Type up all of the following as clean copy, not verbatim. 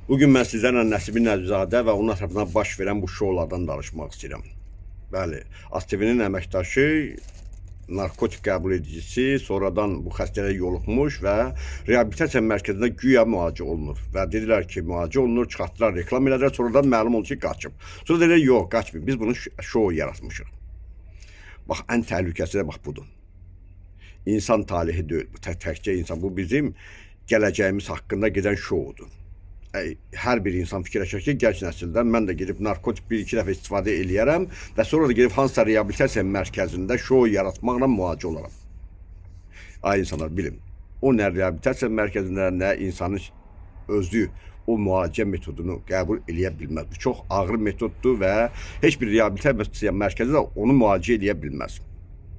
Bugün mən sizlərlə Nəsibin Nəbizadə və onun ətrafından baş verən bu şoulardan danışmaq istəyirəm. Bəli, ATV-nin əməkdaşı, narkotik qəbul edicisi, sonradan bu xəstəliyə yoluxmuş və reabilitasiya mərkəzində güya müalicə olunur. Və dedilər ki, müalicə olunur, çıxartdılar, reklam elədilər, sonradan məlum oldu ki, qaçıb. Sonra dedilər, yox, qaçmayın, biz bunu şou yaratmışıq. Bax, ən təhlükəsi də bax budur. İnsan talihi deyil, bu təkcə insan, bu bizim gələcəyimiz haqqında gedən şoudur. Hər bir insan fikirləşir ki, gənc nəsildən mən də gedib narkotik bir-iki dəfə istifadə eləyərəm və sonra da gedib hansısa reabilitasiya mərkəzində şou yaratmaqla müalicə olaram. Ay insanlar, bilin, o nə reabilitasiya mərkəzində, nə insanın özü o müalicə metodunu qəbul eləyə bilməz. Bu çox ağır metoddur və heç bir reabilitasiya mərkəzi də onu müalicə eləyə bilməz.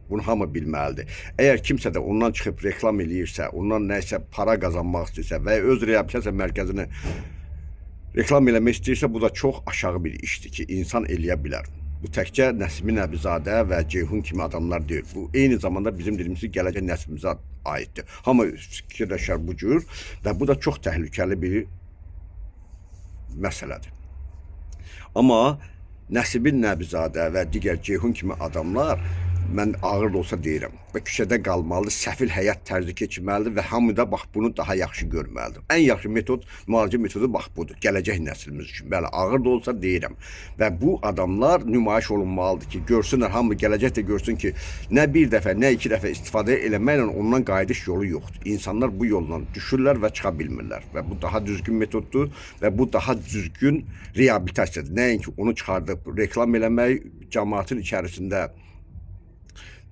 Bunu hamı bilməlidir. Əgər kimsə də ondan çıxıb reklam eləyirsə, ondan nəsə para qazanmaq istəyirsə və öz reabilitasiya mərkəzini reklam eləmək istəyirsə, bu da çox aşağı bir işdir ki, insan eləyə bilər. Bu təkcə Nəsibin Nəbizadə və Ceyhun kimi adamlar deyil. Bu eyni zamanda bizim dilimizin gələcək nəslimizə aiddir. Hamı fikirləşər bu cür və bu da çox təhlükəli bir məsələdir. Amma Nəsibin Nəbizadə və digər Ceyhun kimi adamlar, mən ağır da olsa deyirəm, və küçədə qalmalıdır, səfil həyat tərzi keçirməlidir və hamı da bax bunu daha yaxşı görməlidir. Ən yaxşı metod, müalicə metodu bax budur, gələcək nəslimiz üçün. Bəli, ağır da olsa deyirəm. Və bu adamlar nümayiş olunmalıdır ki, görsünlər, hamı gələcək də görsün ki, nə bir dəfə, nə iki dəfə istifadə eləməklə ondan qayıdış yolu yoxdur. İnsanlar bu yoldan düşürlər və çıxa bilmirlər. Və bu daha düzgün metoddur və bu daha düzgün reabilitasiyadır. Nəinki onu çıxardıb reklam eləmək, cəmaatın içərisində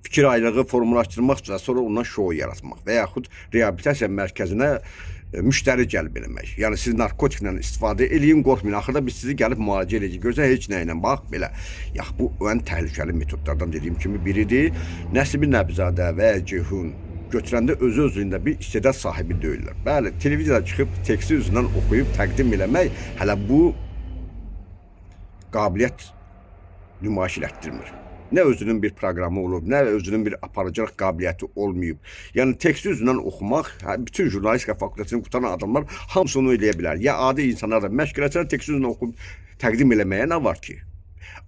fikir ayrılığı formalaşdırmaq və sonra ondan şou yaratmaq və yaxud reabilitasiya mərkəzinə müştəri cəlb eləmək. Yəni siz narkotiklə istifadə eləyin, qorxmayın. Axırda biz sizi gəlib müalicə edəcəyik. Görsən heç nə ilə bax belə. Yax bu ən təhlükəli metodlardan dediyim kimi biridir. Nəsibin Nəbizadə və Ceyhun götürəndə özü-özlüyündə bir istedad sahibi deyirlər. Bəli, televiziyada çıxıb teksti üzündən oxuyub təqdim eləmək hələ bu qabiliyyət nümayiş elətdirmir. Nə özünün bir proqramı olub, nə özünün bir aparıcılıq qabiliyyəti olmayıb. Yəni teksti üzündən oxumaq, bütün jurnalistika fakültəsini qutaran adamlar hamısı onu eləyə bilər. Ya adi insanlar da məşq eləsələr teksti üzündən oxuyub təqdim eləməyə nə var ki?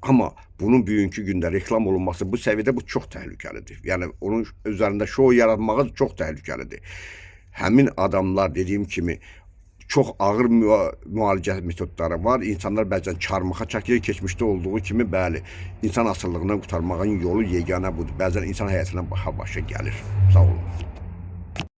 Amma bunun bugünkü gündə reklam olunması bu səviyyədə bu çox təhlükəlidir. Yəni onun üzərində şou yaratmağı çox təhlükəlidir. Həmin adamlar dediyim kimi çox ağır müalicə metodları var. İnsanlar bəzən çarmıxa çəkilir. Keçmişdə olduğu kimi, bəli, insan asıllığından qurtarmağın yolu yeganə budur. Bəzən insan həyatına başa gəlir. Sağ olun.